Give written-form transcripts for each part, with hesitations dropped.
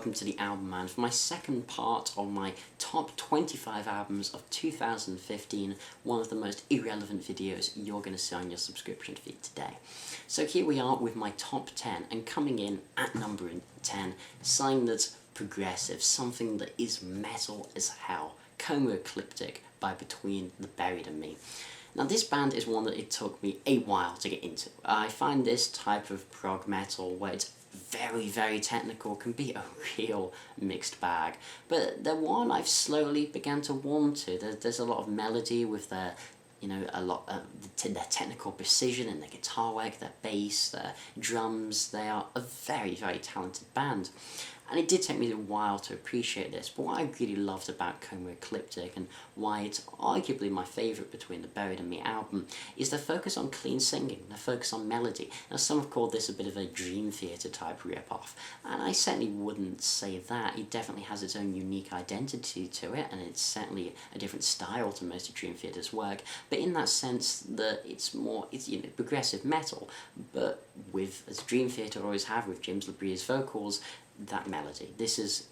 welcome to TheAIbumMan for my second part of my top 25 albums of 2015, one of the most irrelevant videos you're going to see on your subscription feed today. So here we are with my top 10, and coming in at number 10, something that's progressive, something that is metal as hell, Ecliptic by Between the Buried and Me. Now this band is one that it took me a while to get into. I find this type of prog metal where it's very technical can be a real mixed bag, but they're one I've slowly began to warm to. There's a lot of melody with their, their technical precision and their guitar work, their bass, their drums. They are a very talented band. And it did take me a while to appreciate this, but what I really loved about Ecliptic and why it's arguably my favourite Between the Buried and Me album is their focus on clean singing, their focus on melody. Now some have called this a bit of a Dream Theater type rip-off, and I certainly wouldn't say that. It definitely has its own unique identity to it, and it's certainly a different style to most of Dream Theater's work, but in that sense that it's progressive metal, but with, as Dream Theater always have with James LaBrie's vocals, that melody. This is,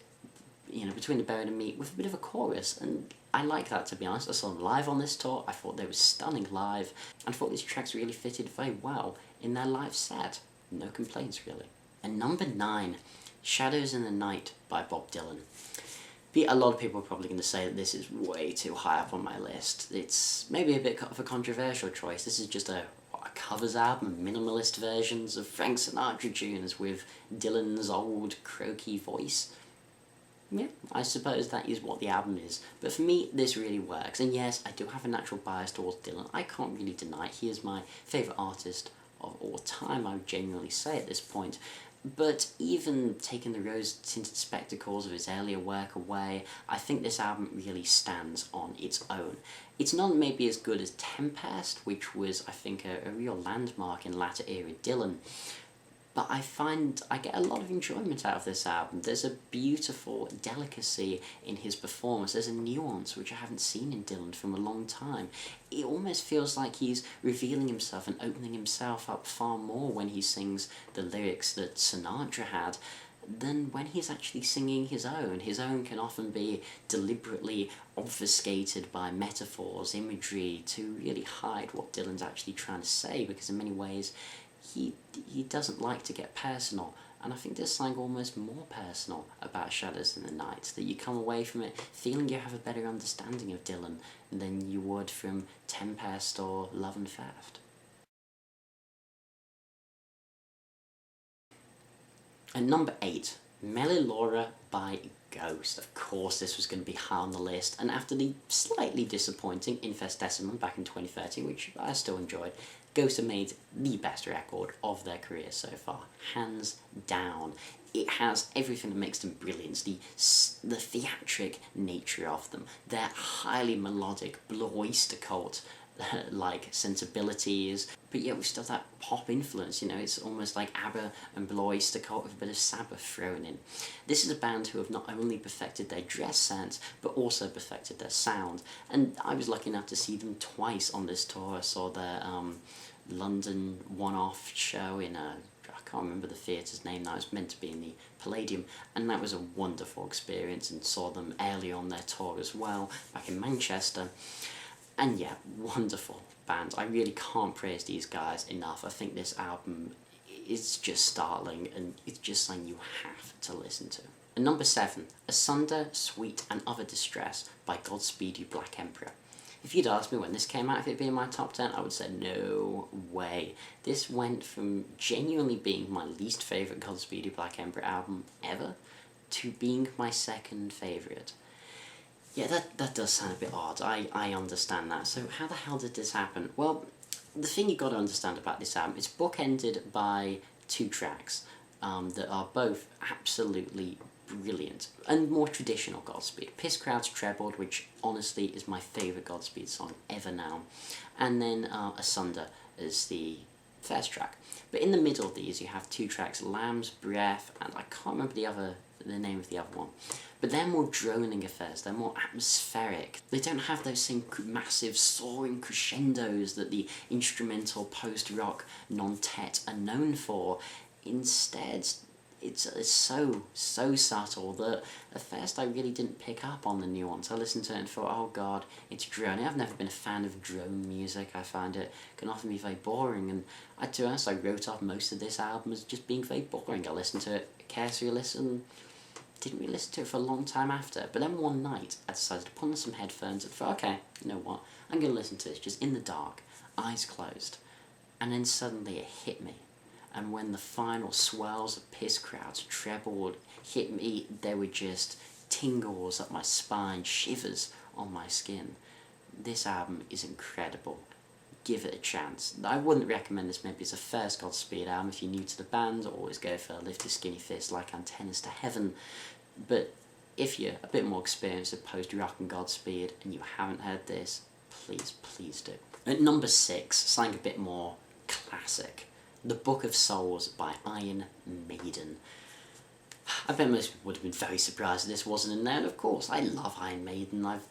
Between the Buried and Me with a bit of a chorus, and I like that, to be honest. I saw them live on this tour, I thought they were stunning live, and I thought these tracks really fitted very well in their live set. No complaints, really. And number 9, Shadows in the Night by Bob Dylan. A lot of people are probably going to say that this is way too high up on my list. It's maybe a bit of a controversial choice. This is just a covers album, minimalist versions of Frank Sinatra tunes with Dylan's old croaky voice. Yeah, I suppose that is what the album is, but for me this really works, and yes, I do have a natural bias towards Dylan. I can't really deny it. He is my favourite artist of all time, I would genuinely say at this point. But even taking the rose-tinted spectacles of his earlier work away, I think this album really stands on its own. It's not maybe as good as Tempest, which was, I think, a real landmark in latter-era Dylan, but I find I get a lot of enjoyment out of this album. There's a beautiful delicacy in his performance. There's a nuance which I haven't seen in Dylan from a long time. It almost feels like he's revealing himself and opening himself up far more when he sings the lyrics that Sinatra had than when he's actually singing his own. His own can often be deliberately obfuscated by metaphors, imagery, to really hide what Dylan's actually trying to say, because in many ways he doesn't like to get personal, and I think there's something almost more personal about Shadows in the Night, that you come away from it feeling you have a better understanding of Dylan than you would from Tempest or Love and Theft. And number 8, Meliora by Ghost. Of course this was going to be high on the list, and after the slightly disappointing Infestessimum back in 2013, which I still enjoyed, Ghost have made the best record of their career so far, hands down. It has everything that makes them brilliant, the theatric nature of them, their highly melodic Blue Oyster Cult like sensibilities, but yet we still have that pop influence, it's almost like ABBA and Blue Oyster Cult with a bit of Sabbath thrown in. This is a band who have not only perfected their dress sense, but also perfected their sound, and I was lucky enough to see them twice on this tour. I saw their London one-off show in I can't remember the theatre's name now, it's meant to be in the Palladium, and that was a wonderful experience, and saw them early on their tour as well, back in Manchester. And yeah, wonderful band. I really can't praise these guys enough. I think this album is just startling, and it's just something you have to listen to. And number 7, Asunder, Sweet and Other Distress by Godspeed You Black Emperor. If you'd asked me when this came out if it'd be in my top 10, I would say no way. This went from genuinely being my least favourite Godspeed You Black Emperor album ever to being my second favourite. Yeah, that does sound a bit odd, I understand that. So how the hell did this happen? Well, the thing you've got to understand about this album, it's bookended by 2 tracks that are both absolutely brilliant and more traditional Godspeed. Piss Crowd's Trebled, which honestly is my favourite Godspeed song ever now, and then Asunder is the first track. But in the middle of these you have 2 tracks, Lamb's Breath, and I can't remember the name of the other one. But they're more droning affairs, they're more atmospheric. They don't have those same massive soaring crescendos that the instrumental post-rock non-tet are known for. Instead, it's so subtle that at first I really didn't pick up on the nuance. I listened to it and thought, oh god, it's droning. I've never been a fan of drone music. I find it can often be very boring, and to be honest, I wrote off most of this album as just being very boring. I listened to it carelessly, didn't really listen to it for a long time after. But then one night I decided to put on some headphones and thought, okay, you know what, I'm going to listen to this just in the dark, eyes closed. And then suddenly it hit me. And when the final swells of piss crowds trebled hit me, there were just tingles up my spine, shivers on my skin. This album is incredible. Give it a chance. I wouldn't recommend this maybe as a first Godspeed album. If you're new to the band, always go for Lift a Skinny Fist like Antennas to Heaven. But if you're a bit more experienced at post-rock and Godspeed and you haven't heard this, please do. At number 6, something a bit more classic. The Book of Souls by Iron Maiden. I bet most people would have been very surprised that this wasn't in there, and of course, I love Iron Maiden. I've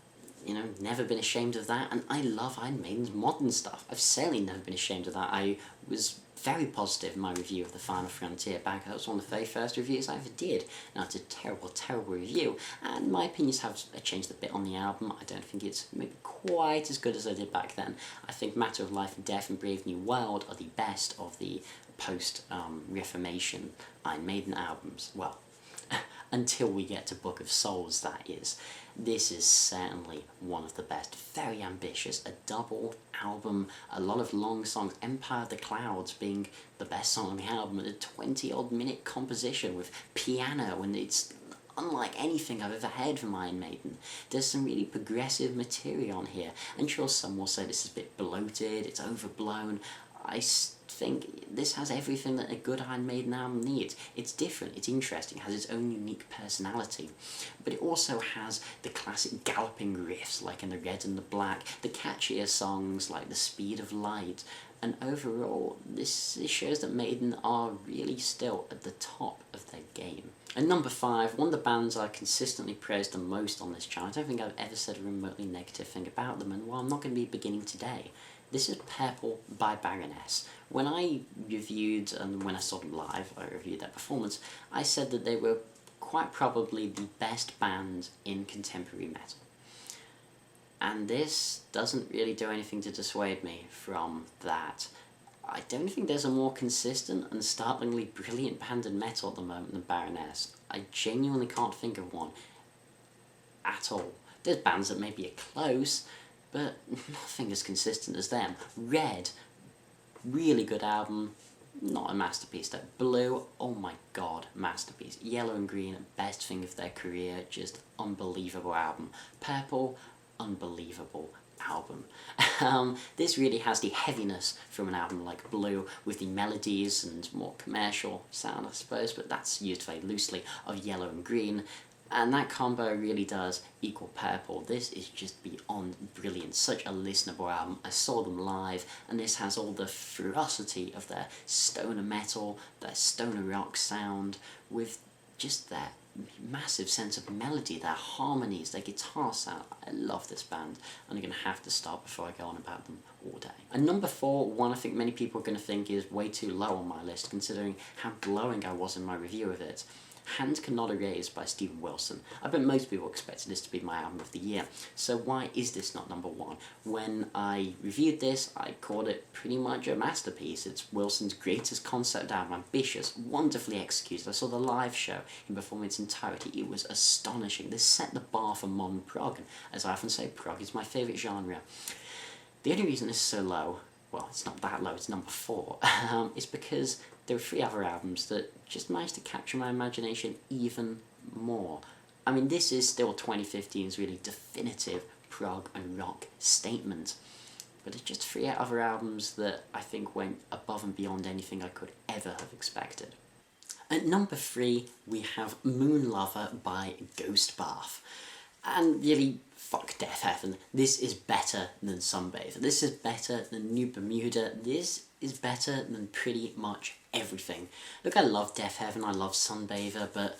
never been ashamed of that, and I love Iron Maiden's modern stuff. I've certainly never been ashamed of that. I was very positive in my review of The Final Frontier back. That was one of the very first reviews I ever did. Now, it's a terrible review, and my opinions have changed a bit on the album. I don't think it's maybe quite as good as I did back then. I think Matter of Life and Death and Brave New World are the best of the post-Reformation Iron Maiden albums. Well, until we get to Book of Souls, that is. This is certainly one of the best. Very ambitious, a double album, a lot of long songs. Empire of the Clouds being the best song on the album, a 20-odd minute composition with piano, and it's unlike anything I've ever heard from Iron Maiden. There's some really progressive material on here, and sure, some will say this is a bit bloated, it's overblown. I think this has everything that a good Iron Maiden album needs. It's different, it's interesting, it has its own unique personality, but it also has the classic galloping riffs like in The Red and the Black, the catchier songs like The Speed of Light, and overall this shows that Maiden are really still at the top of their game. And number 5, one of the bands I consistently praise the most on this channel. I don't think I've ever said a remotely negative thing about them, and well, I'm not going to be beginning today. This is Purple by Baroness. When I reviewed, and when I saw them live, I reviewed their performance, I said that they were quite probably the best band in contemporary metal. And this doesn't really do anything to dissuade me from that. I don't think there's a more consistent and startlingly brilliant band in metal at the moment than Baroness. I genuinely can't think of one at all. There's bands that maybe are close, but nothing as consistent as them. Red, really good album, not a masterpiece though. Blue, oh my god, masterpiece. Yellow and Green, best thing of their career, just unbelievable album. Purple, unbelievable album. This really has the heaviness from an album like Blue, with the melodies and more commercial sound, I suppose, but that's used very loosely, of Yellow and Green. And that combo really does equal Purple. This is just beyond brilliant. Such a listenable album. I saw them live, and this has all the ferocity of their stoner metal, their stoner rock sound, with just that massive sense of melody, their harmonies, their guitar sound. I love this band, and I'm going to have to stop before I go on about them all day. And number 4, one I think many people are going to think is way too low on my list, considering how glowing I was in my review of it. Hand Cannot Erase by Steven Wilson. I bet most people expected this to be my album of the year, so why is this not number 1? When I reviewed this, I called it pretty much a masterpiece. It's Wilson's greatest concept album, ambitious, wonderfully executed. I saw the live show in perform its entirety. It was astonishing. This set the bar for modern prog, and as I often say, prog is my favourite genre. The only reason this is so low, well, it's not that low, it's number 4, is because there are 3 other albums that just managed to capture my imagination even more. I mean, this is still 2015's really definitive prog and rock statement, but it's just 3 other albums that I think went above and beyond anything I could ever have expected. At number 3, we have Moon Lover by Ghost Bath. And really, fuck Death Heaven. This is better than Sunbather. This is better than New Bermuda. This is better than pretty much everything. Look, I love Death Heaven, I love Sunbather, but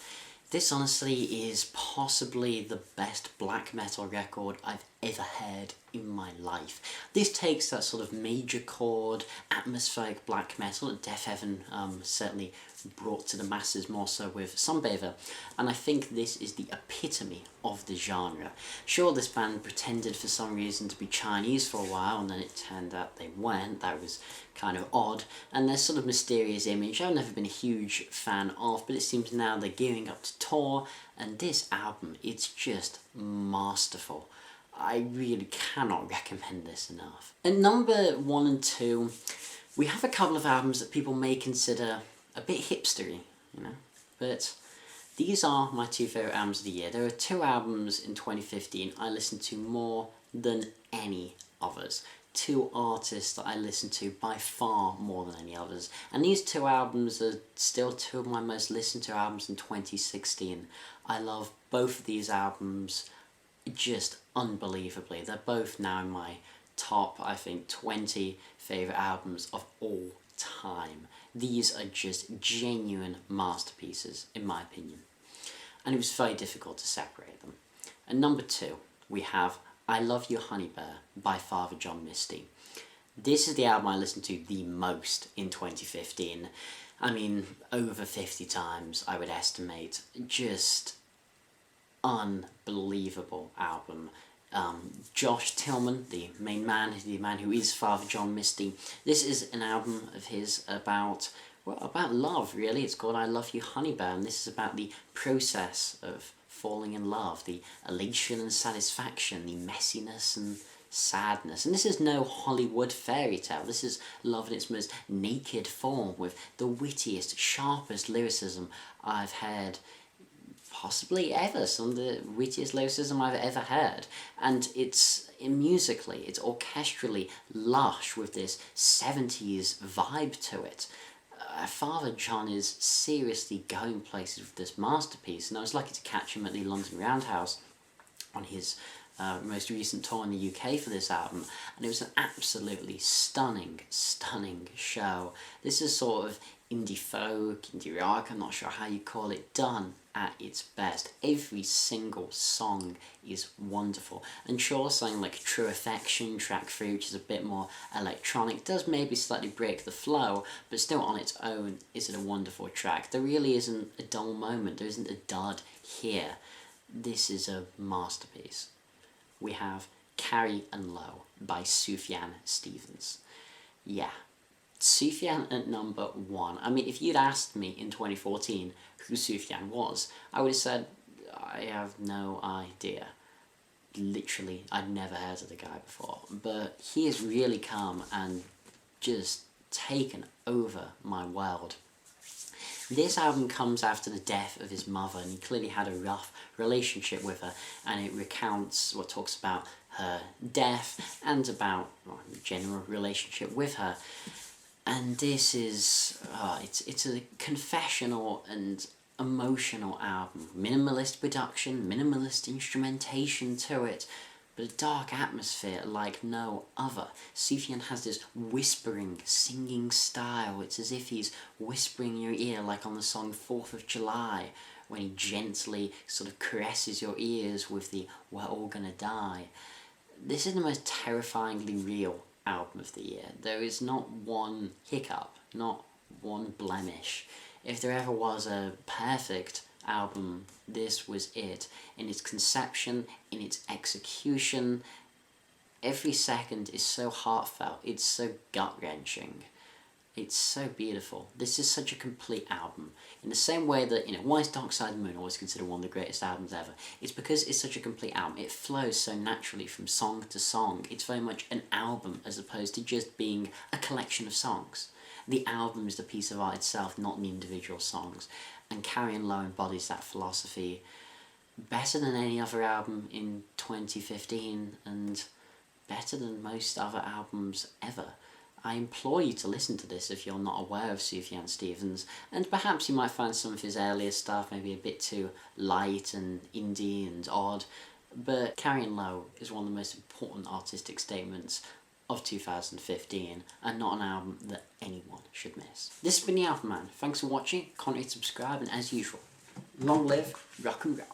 this honestly is possibly the best black metal record I've ever heard in my life. This takes that sort of major chord, atmospheric black metal that Death Heaven certainly brought to the masses, more so with Sunbather, and I think this is the epitome of the genre. Sure, this band pretended for some reason to be Chinese for a while, and then it turned out they weren't. That was kind of odd, and their sort of mysterious image I've never been a huge fan of, but it seems now they're gearing up to tour, and this album, it's just masterful. I really cannot recommend this enough. At number 1 and 2, we have a couple of albums that people may consider a bit hipstery, you know, but these are my 2 favourite albums of the year. There are 2 albums in 2015 I listened to more than any others. 2 artists that I listened to by far more than any others. And these 2 albums are still 2 of my most listened to albums in 2016. I love both of these albums just unbelievably. They're both now in my top, I think, 20 favourite albums of all time. These are just genuine masterpieces, in my opinion. And it was very difficult to separate them. At number 2, we have I Love You Honeybear by Father John Misty. This is the album I listened to the most in 2015. I mean, over 50 times, I would estimate. Just unbelievable album. Josh Tillman, the main man, the man who is Father John Misty. This is an album of his about, well, about love, really. It's called I Love You Honeybear, and this is about the process of falling in love, the elation and satisfaction, the messiness and sadness. And this is no Hollywood fairy tale. This is love in its most naked form, with the wittiest, sharpest lyricism I've heard possibly ever, some of the wittiest lyricism I've ever heard. And it's musically, it's orchestrally lush with this 70s vibe to it. Father John is seriously going places with this masterpiece, and I was lucky to catch him at the London Roundhouse on his most recent tour in the UK for this album, and it was an absolutely stunning show. This is sort of indie folk, indie rock, I'm not sure how you call it, done at its best. Every single song is wonderful. And sure, something like True Affection, track 3, which is a bit more electronic, does maybe slightly break the flow, but still on its own is it a wonderful track. There really isn't a dull moment, there isn't a dud here. This is a masterpiece. We have Carrie and Lowell by Sufjan Stevens. Yeah, Sufjan at number 1. I mean, if you'd asked me in 2014 who Sufjan was, I would have said, I have no idea. Literally, I'd never heard of the guy before. But he has really come and just taken over my world. This album comes after the death of his mother, and he clearly had a rough relationship with her, and it recounts what talks about her death and about the general relationship with her. And this is, it's a confessional and emotional album. Minimalist production, minimalist instrumentation to it, but a dark atmosphere like no other. Sufjan has this whispering, singing style. It's as if he's whispering in your ear, like on the song 4th of July, when he gently sort of caresses your ears with the "We're all gonna die." This is the most terrifyingly real album of the year. There is not one hiccup, not one blemish. If there ever was a perfect album, this was it. In its conception, in its execution, every second is so heartfelt, it's so gut-wrenching, it's so beautiful. This is such a complete album. In the same way that, why is Dark Side of the Moon always considered one of the greatest albums ever? It's because it's such a complete album. It flows so naturally from song to song. It's very much an album as opposed to just being a collection of songs. The album is the piece of art itself, not the individual songs. And Carrie and Lowell embodies that philosophy better than any other album in 2015, and better than most other albums ever. I implore you to listen to this if you're not aware of Sufjan Stevens, and perhaps you might find some of his earlier stuff maybe a bit too light and indie and odd, but Carrie and Lowell is one of the most important artistic statements of 2015, and not an album that anyone should miss. This has been TheAIbumMan. Thanks for watching, comment, subscribe, and as usual, long live rock and roll.